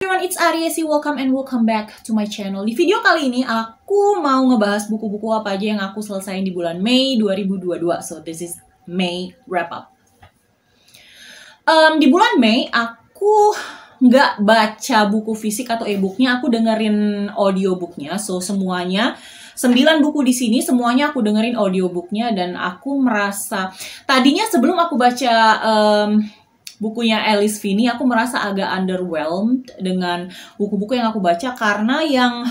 Everyone, it's Ariesi. Welcome back to my channel. Di video kali ini aku mau ngebahas buku-buku apa aja yang aku selesaiin di bulan Mei 2022. So this is May wrap up. Di bulan Mei aku nggak baca buku fisik atau e-booknya, aku dengerin audiobooknya. So semuanya 9 buku di sini semuanya aku dengerin audiobooknya, dan aku merasa tadinya sebelum aku baca bukunya Alice Finney, aku merasa agak underwhelmed dengan buku-buku yang aku baca karena yang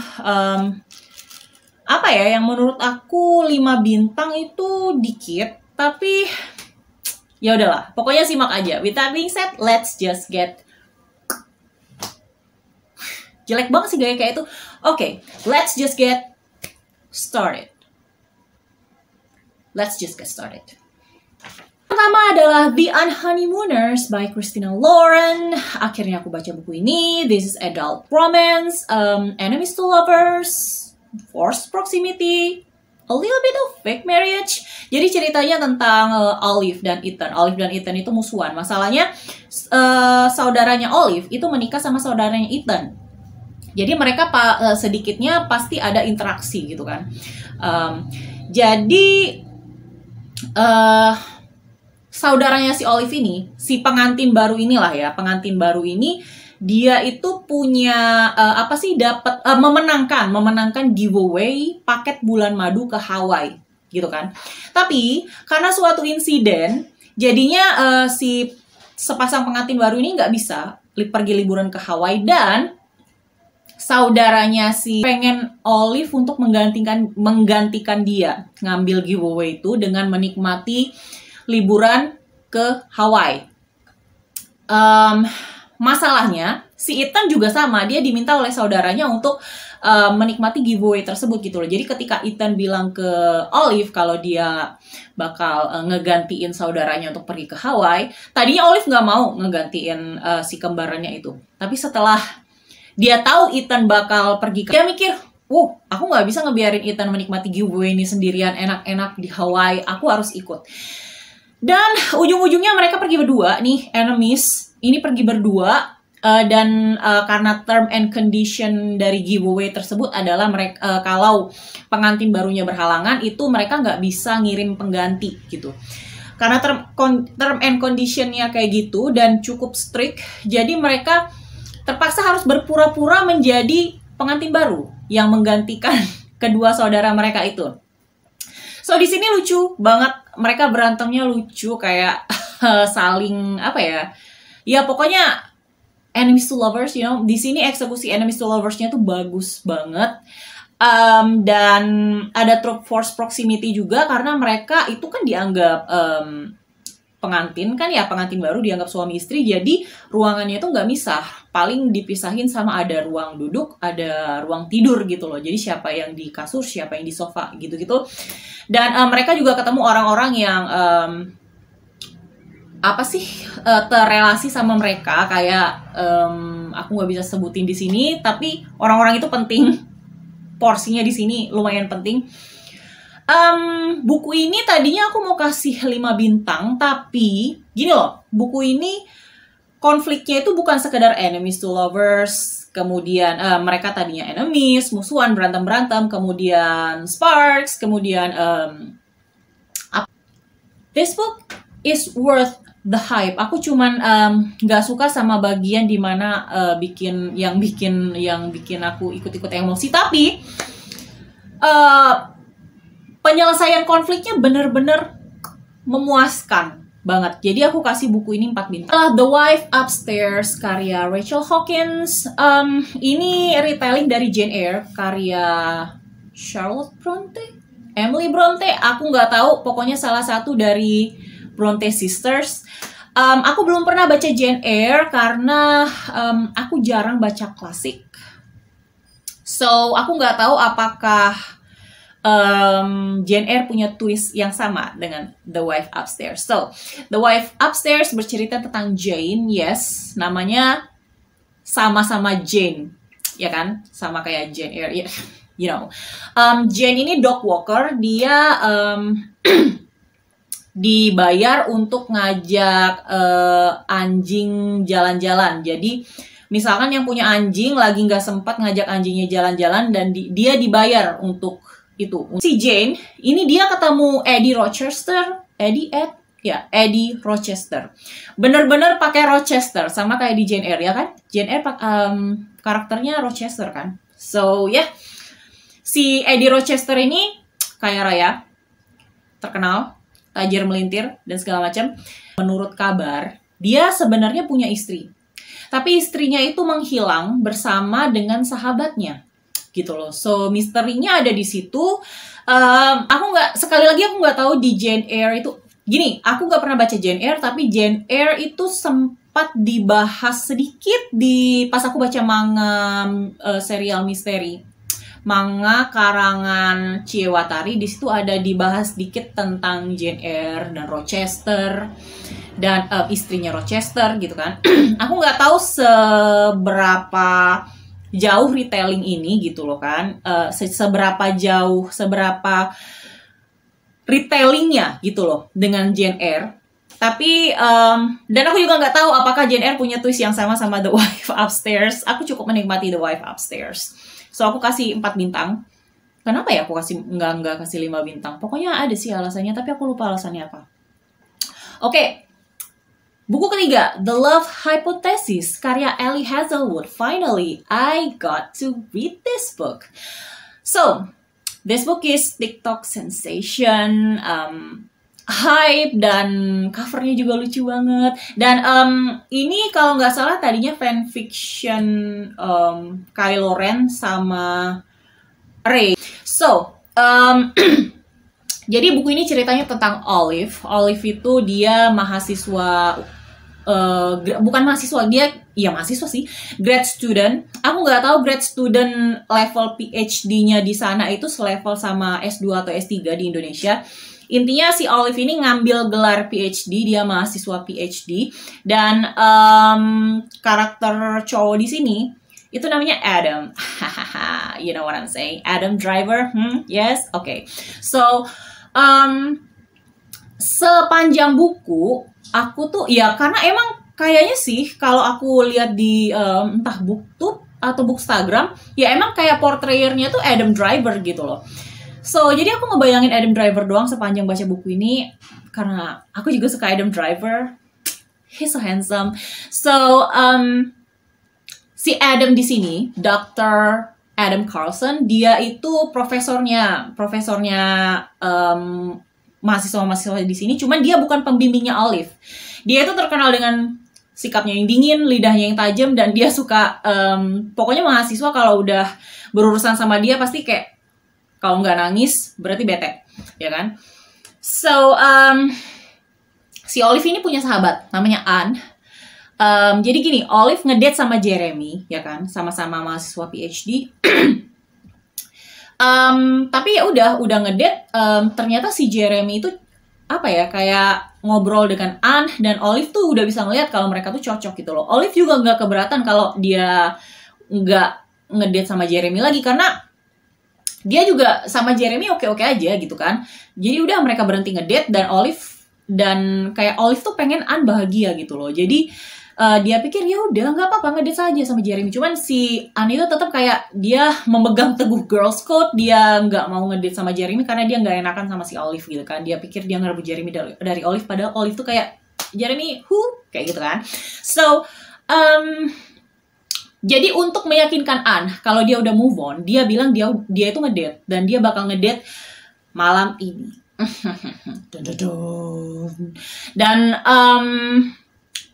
yang menurut aku 5 bintang itu dikit, tapi ya udahlah, pokoknya simak aja. With that being said, let's just get jelek banget sih gaya kayak itu. Oke, let's just get started. Let's just get started. Pertama adalah The Unhoneymooners by Christina Lauren. Akhirnya aku baca buku ini. This is adult romance, enemies to lovers, forced proximity, a little bit of fake marriage. Jadi ceritanya tentang Olive dan Ethan. Olive dan Ethan itu musuhan. Masalahnya saudaranya Olive itu menikah sama saudaranya Ethan. Jadi mereka sedikitnya pasti ada interaksi gitu kan. Saudaranya si Olive ini, si pengantin baru inilah ya, pengantin baru ini dia itu punya dapat memenangkan giveaway paket bulan madu ke Hawaii gitu kan. Tapi karena suatu insiden, jadinya si sepasang pengantin baru ini nggak bisa pergi liburan ke Hawaii, dan saudaranya si pengen Olive untuk menggantikan dia ngambil giveaway itu dengan menikmati liburan ke Hawaii. Masalahnya si Ethan juga sama, dia diminta oleh saudaranya untuk menikmati giveaway tersebut gitu loh. Jadi ketika Ethan bilang ke Olive kalau dia bakal ngegantiin saudaranya untuk pergi ke Hawaii, tadinya Olive nggak mau ngegantiin si kembarannya itu. Tapi setelah dia tahu Ethan bakal pergi, dia mikir, aku nggak bisa ngebiarin Ethan menikmati giveaway ini sendirian enak-enak di Hawaii, aku harus ikut. Dan ujung-ujungnya mereka pergi berdua nih, enemies ini pergi berdua, dan karena term and condition dari giveaway tersebut adalah mereka kalau pengantin barunya berhalangan, itu mereka nggak bisa ngirim pengganti gitu. Karena term and conditionnya kayak gitu dan cukup strict, jadi mereka terpaksa harus berpura-pura menjadi pengantin baru yang menggantikan kedua saudara mereka itu. So di sini lucu banget, mereka berantemnya lucu kayak saling ya pokoknya enemies to lovers, you know. Di sini eksekusi enemies to lovers-nya tuh bagus banget. Dan ada trope forced proximity juga karena mereka itu kan dianggap pengantin baru, dianggap suami istri, jadi ruangannya itu nggak misah, paling dipisahin sama ada ruang duduk, ada ruang tidur gitu loh. Jadi siapa yang di kasur, siapa yang di sofa gitu-gitu. Dan mereka juga ketemu orang-orang yang terrelasi sama mereka, kayak aku nggak bisa sebutin di sini, tapi orang-orang itu penting, porsinya di sini lumayan penting. Buku ini tadinya aku mau kasih 5 bintang, tapi gini loh, buku ini konfliknya itu bukan sekedar enemies to lovers, kemudian mereka tadinya enemies, musuhan, berantem-berantem, kemudian sparks, kemudian this book is worth the hype. Aku cuman nggak suka sama bagian dimana bikin aku ikut-ikut emosi, tapi penyelesaian konfliknya bener-bener memuaskan banget. Jadi aku kasih buku ini 4 bintang. The Wife Upstairs karya Rachel Hawkins. Ini retelling dari Jane Eyre karya Charlotte Bronte, Emily Bronte. Aku nggak tahu, pokoknya salah satu dari Bronte Sisters. Aku belum pernah baca Jane Eyre karena aku jarang baca klasik. So aku nggak tahu apakah Jane Eyre punya twist yang sama dengan The Wife Upstairs. So, The Wife Upstairs bercerita tentang Jane, yes, namanya sama-sama Jane, ya kan? Sama kayak Jane Eyre, you know. Jane ini dog walker, dia dibayar untuk ngajak anjing jalan-jalan. Jadi Misalkan yang punya anjing lagi nggak sempat ngajak anjingnya jalan-jalan dan dia dibayar untuk itu. Si Jane, ini dia ketemu Eddie Rochester, Eddie Rochester. Bener-bener pakai Rochester, sama kayak di Jane Eyre ya kan? Jane Eyre karakternya Rochester kan? So ya, yeah. Si Eddie Rochester ini kaya raya, terkenal, tajir melintir dan segala macam. Menurut kabar, dia sebenarnya punya istri. Tapi istrinya itu menghilang bersama dengan sahabatnya. Gitu loh. So, misterinya ada di situ. Sekali lagi aku nggak tahu di Jane Eyre itu. Gini, aku nggak pernah baca Jane Eyre, tapi Jane Eyre itu sempat dibahas sedikit pas aku baca manga serial misteri. Manga karangan Chie Watari, di situ ada dibahas dikit tentang Jane Eyre dan Rochester dan istrinya Rochester gitu kan. Aku nggak tahu seberapa jauh retelling ini gitu loh kan, seberapa retellingnya gitu loh dengan Jane Eyre. Tapi dan aku juga nggak tahu apakah Jane Eyre punya twist yang sama The Wife Upstairs. Aku cukup menikmati The Wife Upstairs. So aku kasih 4 bintang. Kenapa ya aku kasih nggak kasih 5 bintang? Pokoknya ada sih alasannya, tapi aku lupa alasannya apa. Oke. Buku ketiga, The Love Hypothesis, karya Ellie Hazelwood. Finally, I got to read this book. So, this book is TikTok sensation, hype, dan covernya juga lucu banget. Dan ini kalau nggak salah tadinya fanfiction Kylo Ren sama Rey. So, jadi buku ini ceritanya tentang Olive. Olive itu dia mahasiswa, bukan mahasiswa, dia mahasiswa sih, grad student. Aku nggak tahu grad student level PhD-nya di sana itu selevel sama S2 atau S3 di Indonesia. Intinya si Olive ini ngambil gelar PhD, dia mahasiswa PhD, dan karakter cowok di sini itu namanya Adam. You know what I'm saying? Adam Driver. Yes, okay. So sepanjang buku aku tuh ya, karena emang kayaknya sih kalau aku lihat di entah BookTube atau Bookstagram, ya emang kayak portrayernya tuh Adam Driver gitu loh. So, jadi aku ngebayangin Adam Driver doang sepanjang baca buku ini, karena aku juga suka Adam Driver. He's so handsome. So, si Adam di sini, Dr. Adam Carlson, dia itu profesornya mahasiswa-mahasiswa di sini, cuman dia bukan pembimbingnya Olive. Dia itu terkenal dengan sikapnya yang dingin, lidahnya yang tajam, dan dia suka, pokoknya mahasiswa kalau udah berurusan sama dia pasti kayak, kalau nggak nangis, berarti bete, ya kan? So, si Olive ini punya sahabat, namanya Anne. Jadi gini, Olive ngedate sama Jeremy, ya kan? Sama-sama mahasiswa PhD. Tapi ya udah ngedate, ternyata si Jeremy itu, apa ya, kayak ngobrol dengan Anne, dan Olive tuh udah bisa ngeliat kalau mereka tuh cocok gitu loh. Olive juga nggak keberatan kalau dia nggak ngedate sama Jeremy lagi, karena dia juga sama Jeremy oke-oke aja gitu kan. Jadi udah mereka berhenti ngedate, dan kayak Olive tuh pengen Anne bahagia gitu loh. Jadi dia pikir ya udah nggak apa-apa ngedate saja sama Jeremy. Cuman si Anne itu tetap kayak dia memegang teguh girls code, dia nggak mau ngedate sama Jeremy karena dia nggak enakan sama si Olive gitu kan. Dia pikir dia ngerebut Jeremy dari Olive, padahal Olive tuh kayak Jeremy kayak gitu kan. So jadi untuk meyakinkan Anne kalau dia udah move on, dia bilang dia itu ngedate, dan dia bakal ngedate malam ini. Dan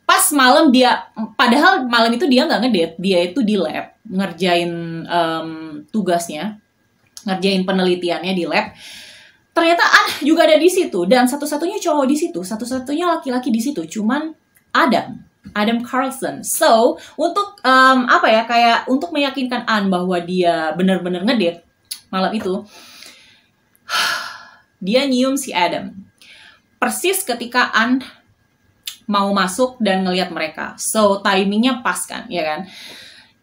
pas malam padahal malam itu dia nggak ngedate, dia itu di lab ngerjain tugasnya, ngerjain penelitiannya di lab. Ternyata Anne juga ada di situ, dan satu-satunya cowok di situ, satu-satunya laki-laki di situ, cuman Adam Carlson. So, untuk kayak untuk meyakinkan Anne bahwa dia benar-benar ngedate malam itu, dia nyium si Adam. Persis ketika Anne mau masuk dan ngelihat mereka. So, timingnya pas kan, ya kan?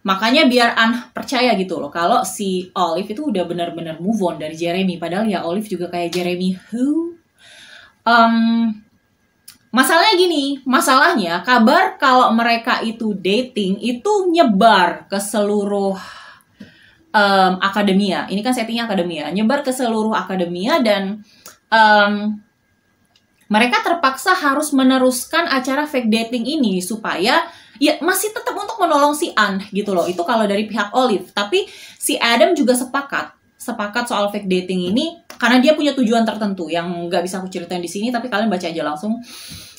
Makanya biar Anne percaya gitu loh, kalau si Olive itu udah benar-benar move on dari Jeremy. Padahal ya Olive juga kayak Jeremy, Masalahnya kabar kalau mereka itu dating itu nyebar ke seluruh akademia. Ini kan settingnya akademia, nyebar ke seluruh akademia dan mereka terpaksa harus meneruskan acara fake dating ini supaya ya masih tetap untuk menolong si Anne gitu loh. Itu kalau dari pihak Olive. Tapi si Adam juga sepakat soal fake dating ini karena dia punya tujuan tertentu yang nggak bisa aku ceritain di sini, tapi kalian baca aja langsung.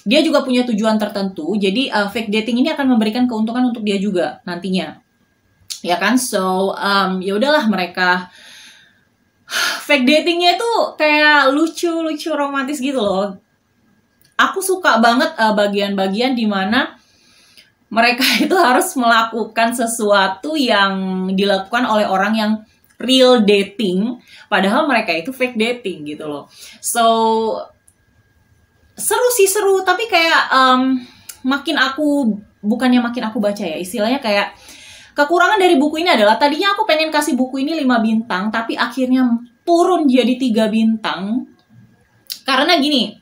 Dia juga punya tujuan tertentu, jadi fake dating ini akan memberikan keuntungan untuk dia juga nantinya, ya kan? So ya udahlah, mereka fake datingnya itu kayak lucu romantis gitu loh. Aku suka banget bagian-bagian dimana mereka itu harus melakukan sesuatu yang dilakukan oleh orang yang real dating, padahal mereka itu fake dating gitu loh. So seru, tapi kayak makin aku baca ya, istilahnya kayak kekurangan dari buku ini adalah tadinya aku pengen kasih buku ini 5 bintang, tapi akhirnya turun jadi 3 bintang. Karena gini,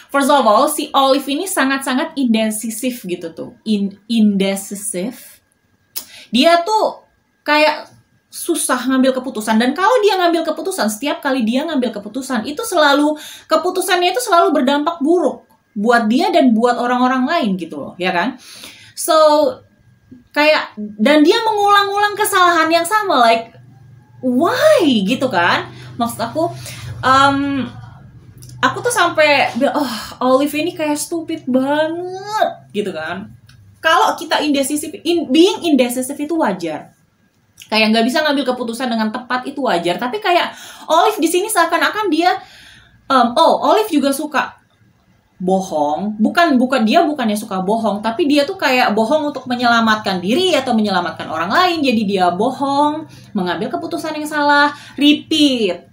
first of all, si Olive ini sangat-sangat indecisif gitu tuh. Indecisif. Dia tuh kayak susah ngambil keputusan, dan kalau dia ngambil keputusan, setiap kali dia ngambil keputusan itu keputusannya itu selalu berdampak buruk buat dia dan buat orang-orang lain gitu loh, ya kan? So kayak, dan dia mengulang-ulang kesalahan yang sama, like why gitu kan? Maksud aku tuh sampai Olive ini kayak stupid banget gitu kan. Kalau kita being indecisive itu wajar. Kayak nggak bisa ngambil keputusan dengan tepat itu wajar. Tapi kayak Olive di sini seakan-akan dia, Olive juga suka bohong. Bukannya suka bohong, tapi dia tuh kayak bohong untuk menyelamatkan diri atau menyelamatkan orang lain. Jadi dia bohong, mengambil keputusan yang salah, repeat.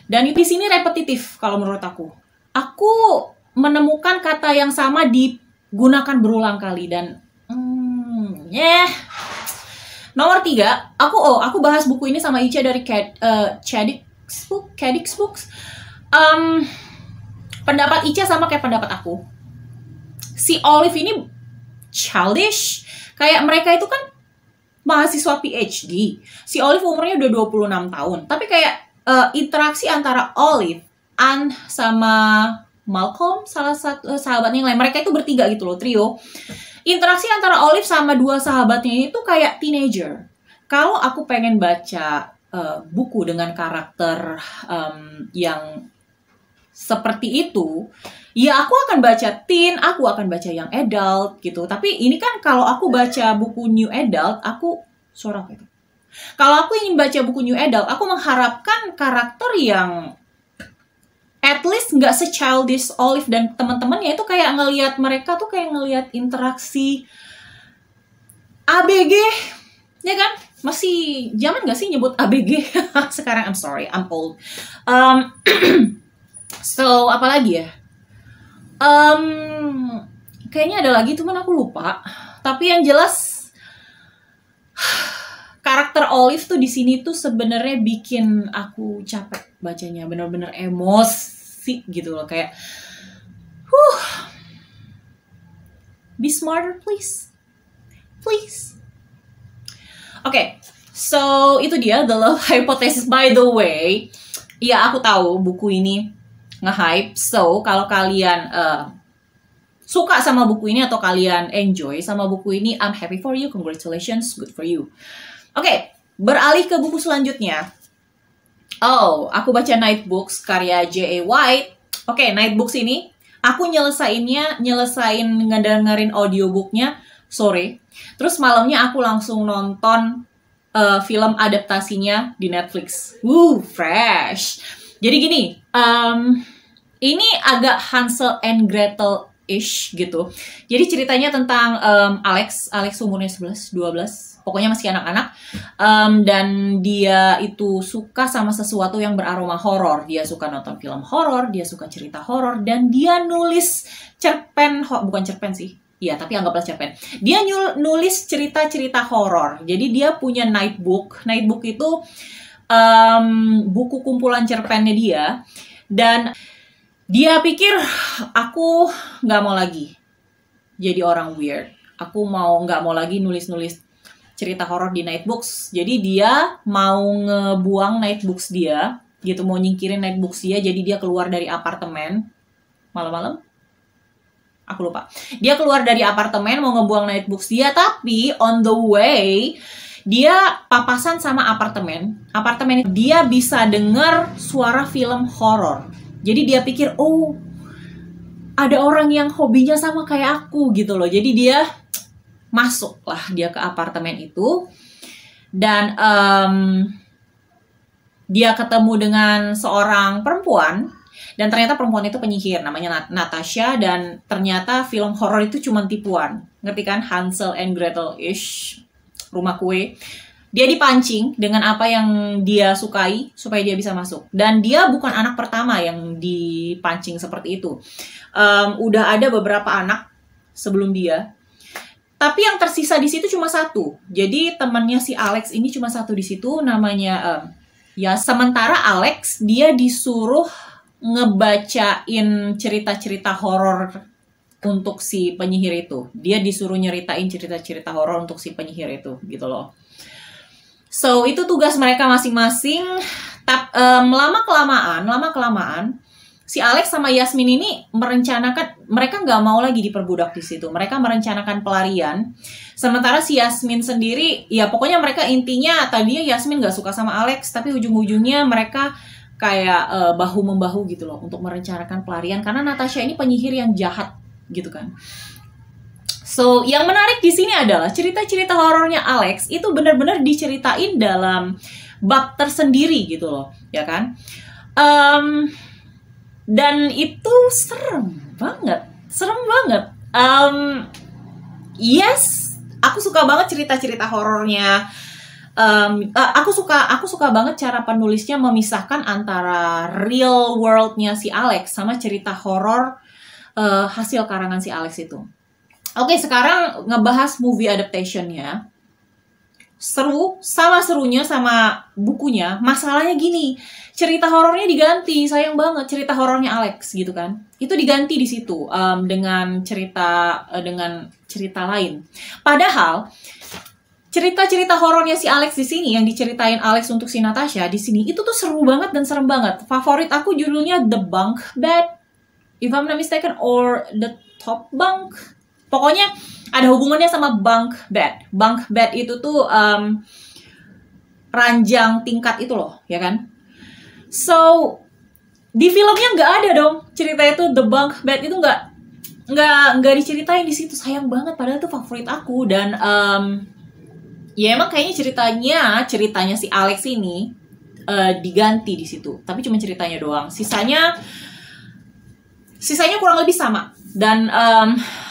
Dan di sini repetitif kalau menurut aku. Aku menemukan kata yang sama digunakan berulang kali dan Nomor 3, aku bahas buku ini sama Ica dari Cadix Books. Pendapat Ica sama kayak pendapat aku. Si Olive ini childish. Kayak mereka itu kan mahasiswa PhD. Si Olive umurnya udah 26 tahun. Tapi kayak interaksi antara Olive, Anne, sama Malcolm, salah satu sahabatnya yang lain. Mereka itu bertiga gitu loh, trio. Interaksi antara Olive sama 2 sahabatnya itu kayak teenager. Kalau aku pengen baca buku dengan karakter yang seperti itu, ya aku akan baca teen, aku akan baca yang adult gitu. Tapi ini kan kalau aku baca buku new adult, kalau aku ingin baca buku new adult, aku mengharapkan karakter yang at least nggak se-childish Olive dan teman-temannya. Itu kayak ngelihat mereka tuh kayak ngelihat interaksi ABG, ya kan? Masih zaman nggak sih nyebut ABG? Sekarang I'm sorry, I'm old. So apalagi ya? Kayaknya ada lagi, cuman aku lupa. Tapi yang jelas karakter Olive tuh di sini tuh sebenarnya bikin aku capek bacanya, bener-bener emosi gitu loh, kayak be smarter please. Okay, so itu dia The Love Hypothesis. By the way, ya aku tahu buku ini nge-hype. So kalau kalian suka sama buku ini atau kalian enjoy sama buku ini, I'm happy for you, congratulations, good for you. Oke, beralih ke buku selanjutnya. Aku baca Night Books karya J.A. White. Oke, Night Books ini aku nyelesain ngedengerin audiobooknya sore. Terus malamnya aku langsung nonton film adaptasinya di Netflix. Fresh. Jadi gini, ini agak Hansel and Gretel-ish gitu. Jadi ceritanya tentang Alex umurnya 11, 12. Pokoknya masih anak-anak, dan dia itu suka sama sesuatu yang beraroma horor. Dia suka nonton film horor, dia suka cerita horor, dan dia nulis bukan cerpen sih, ya tapi anggaplah cerpen. Dia nulis cerita-cerita horor. Jadi dia punya Night Book. Night Book itu buku kumpulan cerpennya dia. Dan dia pikir aku nggak mau lagi jadi orang weird. Aku nggak mau lagi nulis-nulis cerita horor di Nightbooks. Jadi dia mau ngebuang Nightbooks dia, gitu, mau nyingkirin Nightbooks dia. Jadi dia keluar dari apartemen malam-malam. Aku lupa. Dia keluar dari apartemen mau ngebuang Nightbooks dia, tapi on the way dia papasan sama apartemen. Apartemen dia bisa dengar suara film horor. Jadi dia pikir, oh, ada orang yang hobinya sama kayak aku gitu loh. Jadi dia masuklah dia ke apartemen itu dan dia ketemu dengan seorang perempuan dan ternyata perempuan itu penyihir namanya Natasha, dan ternyata film horor itu cuma tipuan. Ngerti kan? Hansel and Gretel-ish, rumah kue. Dia dipancing dengan apa yang dia sukai supaya dia bisa masuk. Dan dia bukan anak pertama yang dipancing seperti itu. Udah ada beberapa anak sebelum dia. Tapi yang tersisa di situ cuma satu. Jadi temannya si Alex ini cuma satu di situ, namanya ya. Sementara Alex dia disuruh ngebacain cerita-cerita horor untuk si penyihir itu. Dia disuruh nyeritain cerita-cerita horor untuk si penyihir itu, gitu loh. So itu tugas mereka masing-masing. Lama-kelamaan si Alex sama Yasmin ini merencanakan, mereka nggak mau lagi diperbudak di situ. Mereka merencanakan pelarian. Sementara si Yasmin sendiri, ya pokoknya mereka intinya tadinya Yasmin nggak suka sama Alex, tapi ujung-ujungnya mereka kayak bahu-membahu gitu loh untuk merencanakan pelarian karena Natasha ini penyihir yang jahat gitu kan. So yang menarik di sini adalah cerita-cerita horornya Alex itu benar-benar diceritain dalam bab tersendiri gitu loh, ya kan? Dan itu serem banget. Yes, aku suka banget cerita-cerita horornya. Aku suka banget cara penulisnya memisahkan antara real world-nya si Alex sama cerita horor hasil karangan si Alex itu. Oke, sekarang ngebahas movie adaptation-nya. Serunya sama bukunya. Masalahnya gini, cerita horornya diganti, sayang banget cerita horornya Alex gitu kan. Itu diganti di situ dengan cerita lain. Padahal cerita-cerita horornya si Alex di sini yang diceritain Alex untuk si Natasha di sini itu tuh seru banget dan serem banget. Favorit aku judulnya The Bunk Bed, if I'm not mistaken, or The Top Bunk. Pokoknya ada hubungannya sama bunk bed. Bunk bed itu tuh ranjang tingkat itu loh, ya kan? So di filmnya nggak ada dong cerita itu, The Bunk Bed itu nggak diceritain di situ, sayang banget. Padahal itu favorit aku. Dan ya emang kayaknya ceritanya si Alex ini diganti di situ, tapi cuma ceritanya doang. Sisanya kurang lebih sama. Dan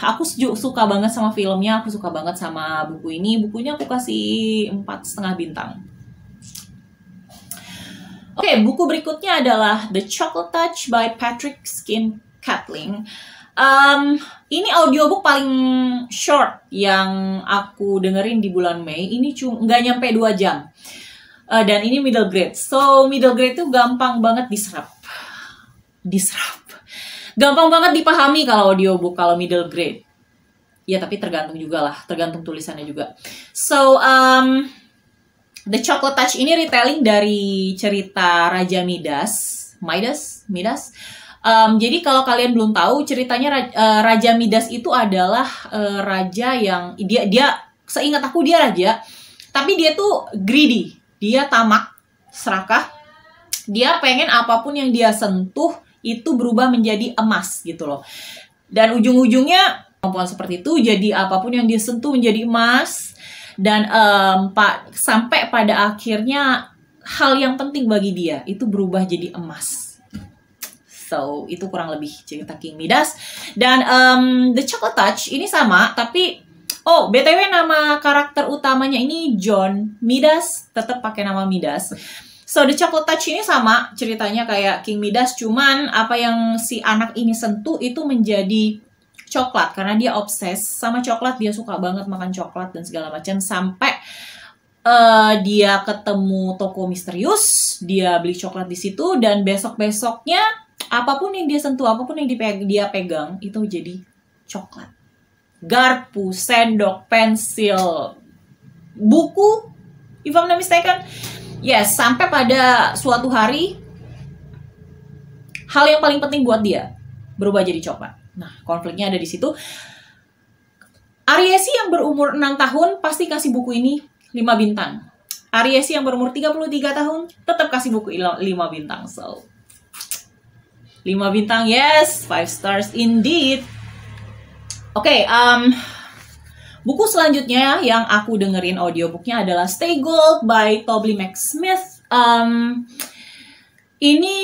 aku suka banget sama filmnya, aku suka banget sama buku ini. Bukunya aku kasih 4,5 bintang. Oke, buku berikutnya adalah The Chocolate Touch by Patrick Skin Catling. Ini audiobook paling short yang aku dengerin di bulan Mei. Ini nggak nyampe 2 jam. Dan ini middle grade. So, middle grade itu gampang banget diserap. Gampang banget dipahami kalau audiobook, kalau middle grade. Ya, tapi tergantung juga lah. Tergantung tulisannya juga. So, The Chocolate Touch ini retelling dari cerita Raja Midas. Jadi kalau kalian belum tahu, ceritanya Raja Midas itu adalah raja yang dia seingat aku dia raja, tapi dia tuh greedy, dia tamak, serakah. Dia pengen apapun yang dia sentuh itu berubah menjadi emas gitu loh. Dan ujung-ujungnya kemampuan seperti itu, jadi apapun yang dia sentuh menjadi emas. Dan sampai pada akhirnya hal yang penting bagi dia itu berubah jadi emas. So, itu kurang lebih cerita King Midas. Dan The Chocolate Touch ini sama, tapi BTW nama karakter utamanya ini John Midas, tetap pakai nama Midas. So, The Chocolate Touch ini sama ceritanya kayak King Midas, cuman apa yang si anak ini sentuh itu menjadi coklat karena dia obses sama coklat, dia suka banget makan coklat dan segala macam. Sampai dia ketemu toko misterius, dia beli coklat di situ, dan besok-besoknya apapun yang dia sentuh, apapun yang dia pegang itu jadi coklat. Garpu, sendok, pensil, buku, if I'm not mistaken. Yes, sampai pada suatu hari hal yang paling penting buat dia berubah jadi coklat. Nah, konfliknya ada di situ. Ariesi yang berumur 6 tahun pasti kasih buku ini 5 bintang. Ariesi yang berumur 33 tahun tetap kasih buku 5 bintang. So, 5 bintang, yes, 5 stars indeed. Oke, buku selanjutnya yang aku dengerin audiobooknya adalah Stay Gold by Toby McSmith. Ini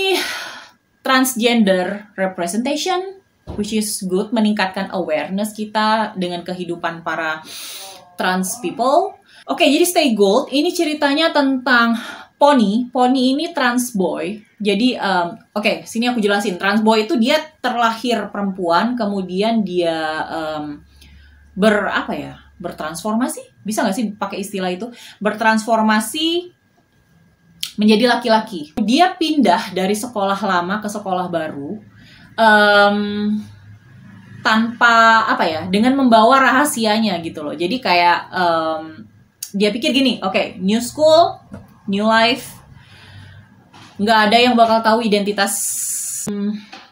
transgender representation, which is good, meningkatkan awareness kita dengan kehidupan para trans people. Oke, jadi Stay Gold ini ceritanya tentang Pony. Pony ini trans boy. Jadi, oke, sini aku jelasin. Trans boy itu dia terlahir perempuan, kemudian dia bertransformasi. Bisa nggak sih pakai istilah itu? Bertransformasi menjadi laki-laki. Dia pindah dari sekolah lama ke sekolah baru. Tanpa dengan membawa rahasianya gitu loh. Jadi kayak dia pikir gini, oke, new school, new life, nggak ada yang bakal tahu identitas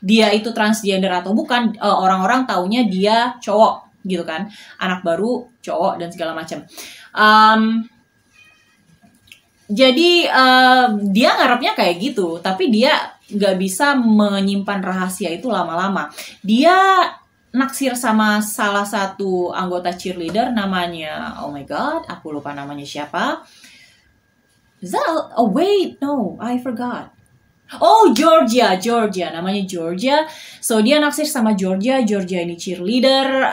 dia itu transgender atau bukan. Orang-orang taunya dia cowok gitu kan, anak baru, cowok dan segala macam. Jadi dia ngarepnya kayak gitu, tapi dia nggak bisa menyimpan rahasia itu lama-lama. Dia naksir sama salah satu anggota cheerleader namanya, oh my god, aku lupa namanya siapa. Wait, no, I forgot. Oh, Georgia, namanya Georgia. So dia naksir sama Georgia ini cheerleader.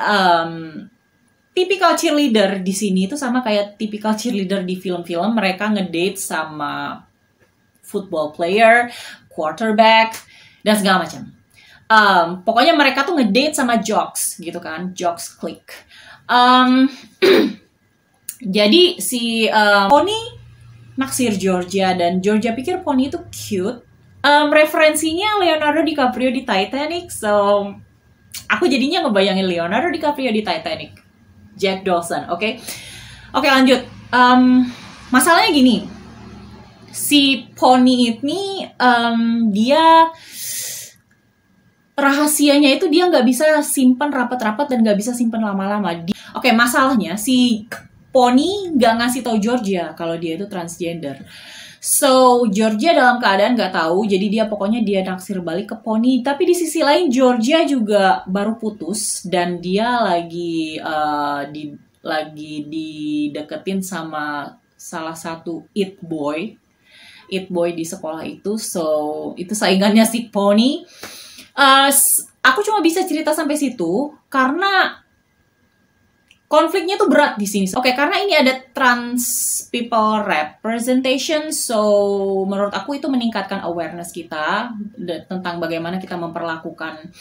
Tipikal cheerleader di sini itu sama kayak tipikal cheerleader di film-film. Mereka ngedate sama football player, quarterback, dan segala macam. Pokoknya mereka tuh ngedate sama jocks gitu kan, jocks clique. Jadi si Pony naksir Georgia dan Georgia pikir Pony itu cute. Referensinya Leonardo DiCaprio di Titanic, so aku jadinya ngebayangin Leonardo DiCaprio di Titanic. Jack Dawson, oke, lanjut. Masalahnya gini, si Pony ini dia rahasianya itu dia nggak bisa simpan rapat-rapat dan nggak bisa simpan lama-lama. Oke, masalahnya si Pony nggak ngasih tahu Georgia kalau dia itu transgender. So Georgia dalam keadaan nggak tahu, jadi dia naksir balik ke Pony. Tapi di sisi lain Georgia juga baru putus dan dia lagi dideketin sama salah satu it boy di sekolah itu. So itu saingannya si Pony. Aku cuma bisa cerita sampai situ karena konfliknya tuh berat di sini. Oke, karena ini ada trans people representation, so menurut aku itu meningkatkan awareness kita tentang bagaimana kita memperlakukan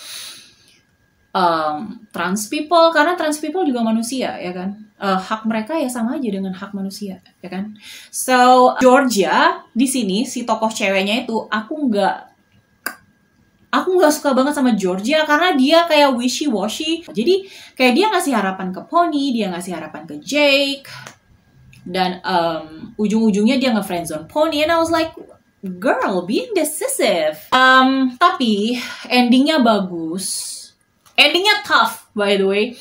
trans people, karena trans people juga manusia, ya kan? Hak mereka ya sama aja dengan hak manusia, ya kan? So Georgia di sini si tokoh ceweknya itu aku nggak suka banget sama Georgia karena dia kayak wishy-washy. Jadi kayak dia ngasih harapan ke Pony, dia ngasih harapan ke Jake, dan ujung-ujungnya dia nge-friendzone Pony, and I was like, girl, being decisive. Tapi endingnya bagus, endingnya tough by the way.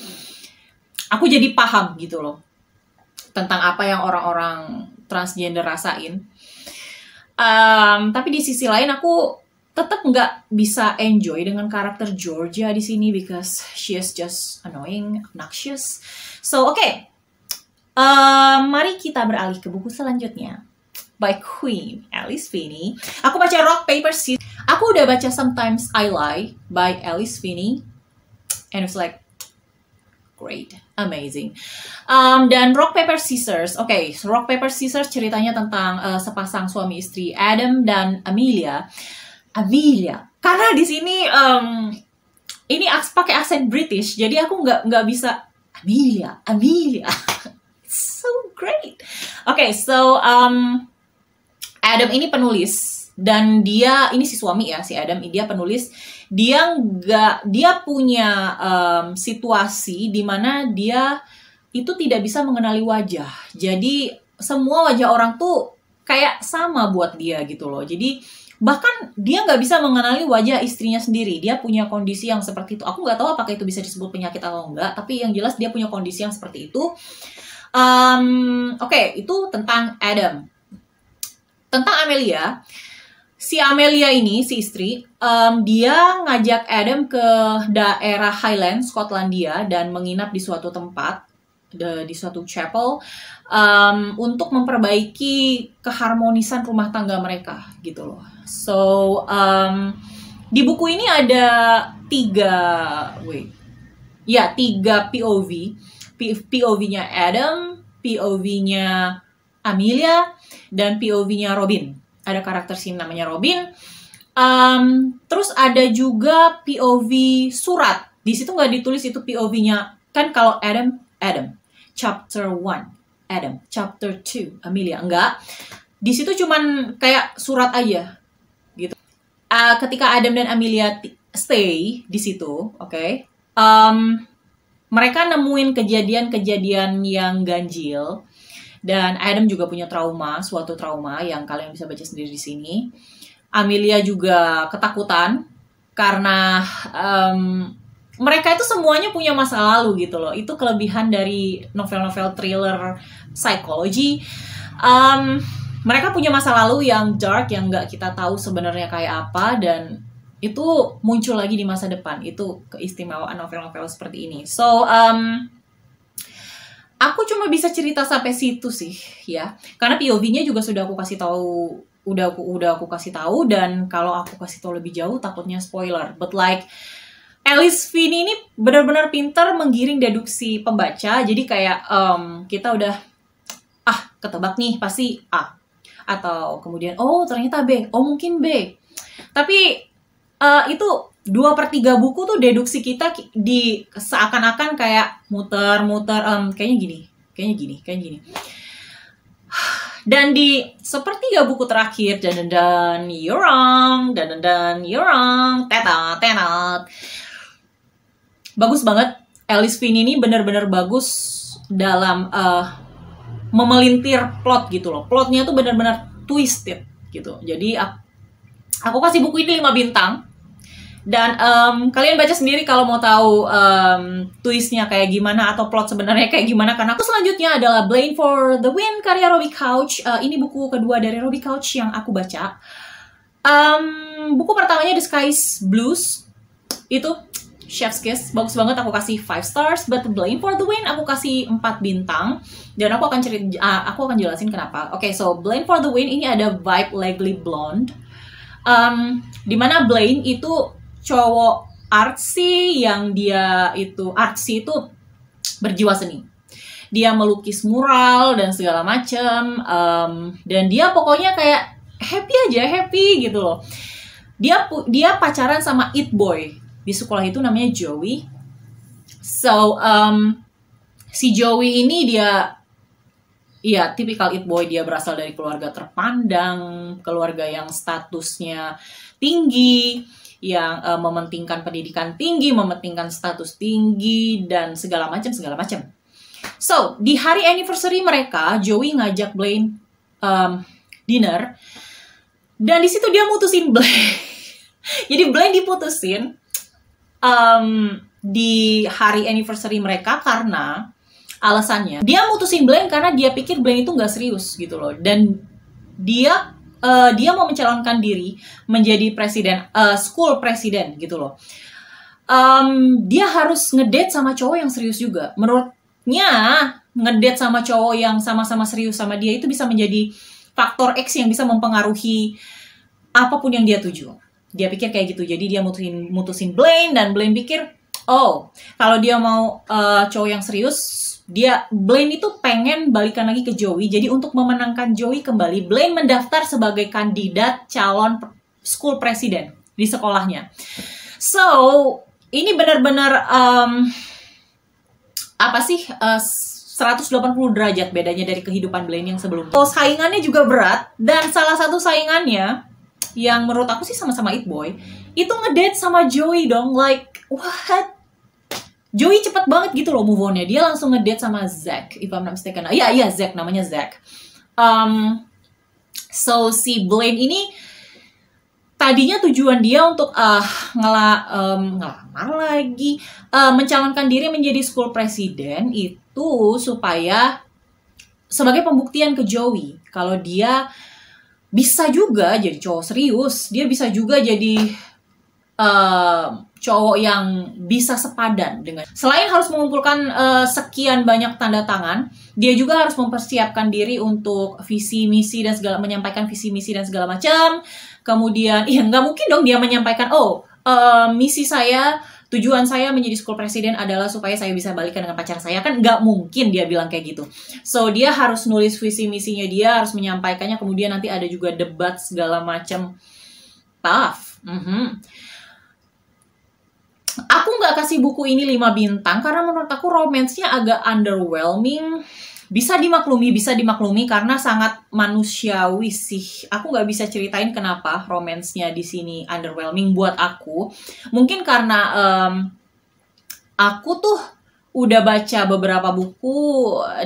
Aku jadi paham gitu loh tentang apa yang orang-orang transgender rasain. Tapi di sisi lain aku tetap nggak bisa enjoy dengan karakter Georgia di sini because she is just annoying, obnoxious. So oke. Mari kita beralih ke buku selanjutnya by Queen Alice Finney. Aku baca Rock Paper Scissors. Aku udah baca Sometimes I Lie by Alice Finney, and it's like great, amazing. Dan Rock Paper Scissors. Oke, Rock Paper Scissors ceritanya tentang sepasang suami istri, Adam dan Amelia. Karena di sini ini pakai aksen British, jadi aku nggak bisa Amelia. It's so great. Oke, so Adam ini penulis Dan ini si suami ya, si Adam, dia penulis, dia punya situasi di mana dia itu tidak bisa mengenali wajah. Jadi semua wajah orang tuh kayak sama buat dia gitu loh. Jadi bahkan dia nggak bisa mengenali wajah istrinya sendiri. Dia punya kondisi yang seperti itu. Aku nggak tahu apakah itu bisa disebut penyakit atau enggak, tapi yang jelas dia punya kondisi yang seperti itu. Oke, itu tentang Adam. Tentang Amelia. Si Amelia ini, si istri, dia ngajak Adam ke daerah Highlands, Skotlandia, dan menginap di suatu tempat, di suatu chapel, untuk memperbaiki keharmonisan rumah tangga mereka, gitu loh. So, di buku ini ada tiga POV. POV-nya Adam, POV-nya Amelia, dan POV-nya Robin. Ada karakter sini namanya Robin. Terus ada juga POV surat. Di situ nggak ditulis itu POV-nya. Kan kalau Adam, chapter 1, Adam, chapter 2, Amelia. Enggak. Di situ cuman kayak surat aja. Gitu. Ketika Adam dan Amelia stay di situ, oke. Mereka nemuin kejadian-kejadian yang ganjil. Dan Adam juga punya suatu trauma yang kalian bisa baca sendiri di sini. Amelia juga ketakutan karena mereka itu semuanya punya masa lalu gitu loh. Itu kelebihan dari novel-novel thriller psikologi. Mereka punya masa lalu yang dark, yang nggak kita tahu sebenarnya kayak apa, dan itu muncul lagi di masa depan. Itu keistimewaan novel-novel seperti ini. So, aku cuma bisa cerita sampai situ sih, ya. Karena POV-nya juga sudah aku kasih tahu, udah aku kasih tahu, dan kalau aku kasih tahu lebih jauh takutnya spoiler. But like Alice Finney ini benar-benar pintar menggiring deduksi pembaca. Jadi kayak kita udah ketebak nih pasti A, atau kemudian oh ternyata B, oh mungkin B. Tapi itu 2/3 buku tuh deduksi kita di seakan-akan kayak muter-muter, kayaknya gini. Dan di sepertiga buku terakhir, dan you're wrong, tetat. Bagus banget. Alice Finney ini benar-benar bagus dalam memelintir plot gitu loh. Plotnya tuh benar-benar twisted gitu. Jadi aku kasih buku ini 5 bintang. Dan kalian baca sendiri kalau mau tahu twistnya kayak gimana atau plot sebenarnya kayak gimana. Karena aku selanjutnya adalah Blame for the Win karya Robbie Couch. Ini buku kedua dari Robbie Couch yang aku baca. Buku pertamanya The Sky's Blues. Itu Chef's Kiss. Bagus banget, aku kasih 5 stars. But Blame for the Win aku kasih 4 bintang. Dan aku akan jelasin kenapa. Oke, so Blame for the Win ini ada vibe Legally Blonde. Dimana Blaine itu cowok artsy yang dia itu artsy itu berjiwa seni. Dia melukis mural dan segala macam, dan dia pokoknya kayak happy gitu loh. Dia pacaran sama it boy di sekolah itu namanya Joey. So si Joey ini dia tipikal it boy. Dia berasal dari keluarga terpandang, keluarga yang statusnya tinggi, yang mementingkan pendidikan tinggi, mementingkan status tinggi, dan segala macam. So, di hari anniversary mereka, Joey ngajak Blaine dinner, dan di situ dia mutusin Blaine. Jadi Blaine diputusin di hari anniversary mereka karena alasannya dia mutusin Blaine karena dia pikir Blaine itu nggak serius gitu loh, dan dia mau mencalonkan diri menjadi school presiden gitu loh. Dia harus ngedate sama cowok yang serius juga. Menurutnya ngedate sama cowok yang sama-sama serius sama dia itu bisa menjadi faktor X yang bisa mempengaruhi apapun yang dia tuju. Dia pikir kayak gitu. Jadi dia mutusin Blaine, dan Blaine pikir, oh, kalau dia mau cowok yang serius, Blaine itu pengen balikan lagi ke Joey. Jadi untuk memenangkan Joey kembali, Blaine mendaftar sebagai kandidat calon school president di sekolahnya. So, ini benar-benar 180 derajat bedanya dari kehidupan Blaine yang sebelumnya. So, saingannya juga berat, dan salah satu saingannya yang menurut aku sih sama-sama it boy, itu ngedate sama Joey dong. Like, what? Joey cepet banget gitu loh move on-nya. Dia langsung ngedate sama Zach, if I'm not mistaken. Iya, Zach, namanya Zach. So, si Blaine ini tadinya tujuan dia untuk ngelamar lagi, mencalonkan diri menjadi school president itu supaya sebagai pembuktian ke Joey kalau dia bisa juga jadi cowok serius, dia bisa juga jadi cowok yang bisa sepadan dengan. Selain harus mengumpulkan sekian banyak tanda tangan, dia juga harus mempersiapkan diri untuk visi misi dan segala, menyampaikan visi misi dan segala macam. Kemudian, nggak mungkin dong dia menyampaikan, misi saya, tujuan saya menjadi school president adalah supaya saya bisa balikan dengan pacar saya. Kan nggak mungkin dia bilang kayak gitu. So, dia harus nulis visi misinya, dia harus menyampaikannya, kemudian nanti ada juga debat segala macam. Tough. Aku nggak kasih buku ini 5 bintang karena menurut aku romansnya agak underwhelming. Bisa dimaklumi karena sangat manusiawi sih. Aku nggak bisa ceritain kenapa romansnya di sini underwhelming buat aku. Mungkin karena aku tuh udah baca beberapa buku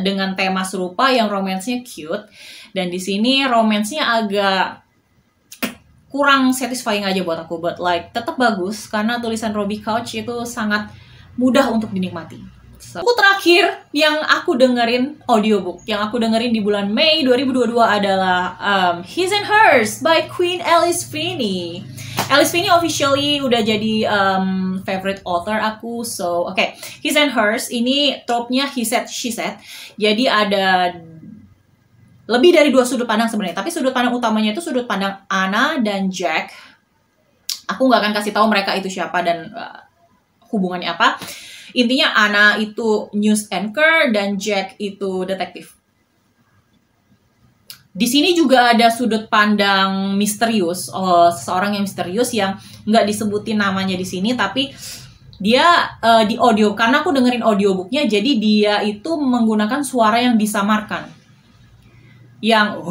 dengan tema serupa yang romansnya cute, dan di sini romansnya agak kurang satisfying aja buat aku, but like tetap bagus karena tulisan Robbie Couch itu sangat mudah untuk dinikmati. So, buku terakhir yang aku dengerin, audiobook yang aku dengerin di bulan Mei 2022 adalah His and Hers by Queen Alice Finney. Alice Finney officially udah jadi favorite author aku. So, okay. His and Hers ini trope-nya he said, she said. Jadi ada lebih dari 2 sudut pandang sebenarnya, tapi sudut pandang utamanya itu sudut pandang Anna dan Jack. Aku nggak akan kasih tahu mereka itu siapa dan hubungannya apa. Intinya Anna itu news anchor dan Jack itu detektif. Di sini juga ada sudut pandang misterius, seseorang yang misterius yang nggak disebutin namanya di sini, tapi dia di audio, karena aku dengerin audiobooknya, jadi dia itu menggunakan suara yang disamarkan. Yang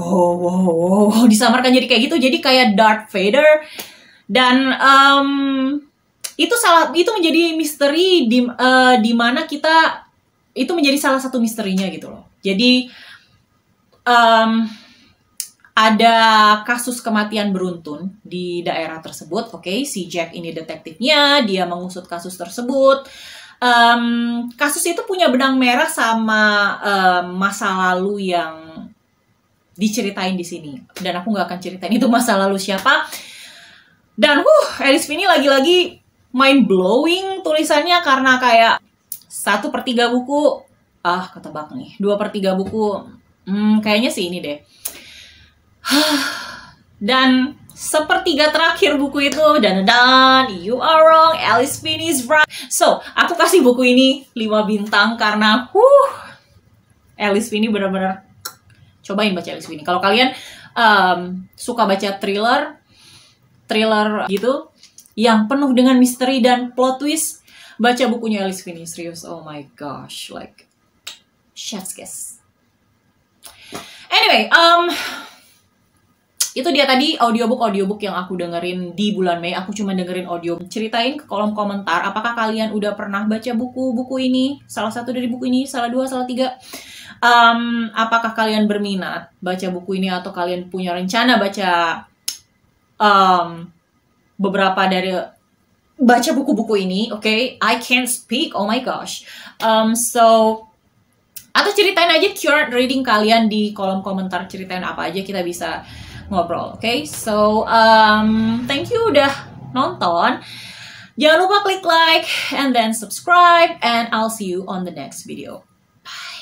disamarkan jadi kayak gitu, jadi kayak Darth Vader. Dan itu menjadi misteri di mana kita, itu menjadi salah satu misterinya gitu loh. Jadi ada kasus kematian beruntun di daerah tersebut. Oke, si Jack ini detektifnya, dia mengusut kasus tersebut. Kasus itu punya benang merah sama masa lalu yang diceritain di sini, dan aku nggak akan ceritain itu masa lalu siapa. Dan Alice Finney lagi-lagi mind blowing tulisannya, karena kayak 1/3 buku ketebak nih, 2/3 buku kayaknya sih ini deh. Dan 1/3 terakhir buku itu, dan you are wrong, Alice Finney is right. So, aku kasih buku ini 5 bintang karena Alice Finney benar-benar, cobain baca Alice Finney. Kalau kalian suka baca thriller gitu, yang penuh dengan misteri dan plot twist, baca bukunya Alice Finney, serius. Oh my gosh, like chef's kiss. Anyway, itu dia tadi audiobook yang aku dengerin di bulan Mei. Aku cuma dengerin audio. Ceritain ke kolom komentar, apakah kalian udah pernah baca buku ini? Salah satu dari buku ini, salah 2, salah 3. Apakah kalian berminat baca buku ini, atau kalian punya rencana baca beberapa dari baca buku-buku ini? Okay, I can't speak. Oh my gosh. Atau ceritain aja current reading kalian di kolom komentar, ceritain apa aja, kita bisa ngobrol. Okay, so thank you udah nonton. Jangan lupa klik like and then subscribe, and I'll see you on the next video. Bye.